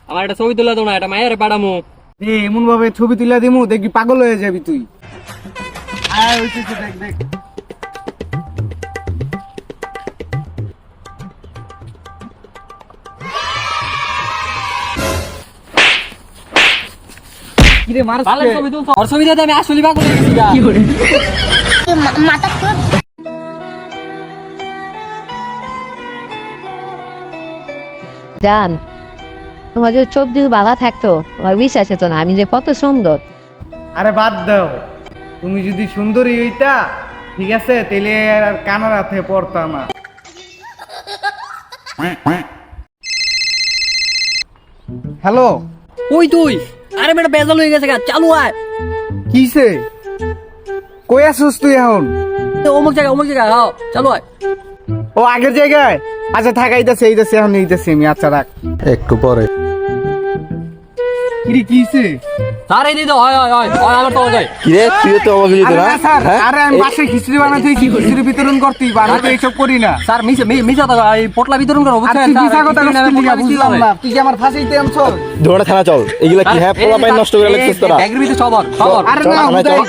আমার একটা ছবি তুলে দাও না, এটা মায়ের পাঠামু। এমন ভাবে ছবি তুলে দিমু দেখবি পাগল হয়ে যাবি তুই। আয় হইতেছে, দেখ দেখ। কিরে মারছ ভালো ছবি তুলছো, ওর ছবি দিয়ে আমি আসলে পাগল হয়ে গেছি। মাথা জান, তোমার যদি চোখ যদি বাধা থাকতো, আমার বিশ্বাস হতো না আমি যে কত সুন্দর। আরে বাদ দাও, তুমি যদি সুন্দরী হইতা ঠিক আছে তাহলে আর কানার হাতে পড়তাম না। হ্যালো, ওই তুই, আরে বেটা বেজাল হয়ে গেছে গা, চালু আয়। কিসে কই আছিস তুই এখন? অমুক জায়গায়, হ্যাঁ চালু আয়। ও আগের জায়গায়? আচ্ছা থাক, এইতেছে এখন এইতেছি আমি। আচ্ছা রাখ। একটু পরে কিরে কিসে? স্যার এই দিতে হয় আমার তো যায়। কিরে তুই তো অবাক হয়ে আরে না না স্যার, আরে আমি বাসায় খিচুড়ি বানাতে খিচুড়ি বিতরণ করতেই আমি তো এইসব করি না। স্যার মিছা তো এই পটলা বিতরণ করো, আর বুঝছেন? তুই মিছা স্যার, কথা কিছু না, কইছিস পটলা লিগা, বুঝলাম না। তুই কি আমার ফাঁসাইতে আনছস? দৌড়ে থানা চল, এগুলা কি হ্যাঁ পোলা পাইন নষ্ট করে এই লাগছিস তোরা? ব্যাগের ভিতরে সবার আরে চল, না থানায় চল। হুদাই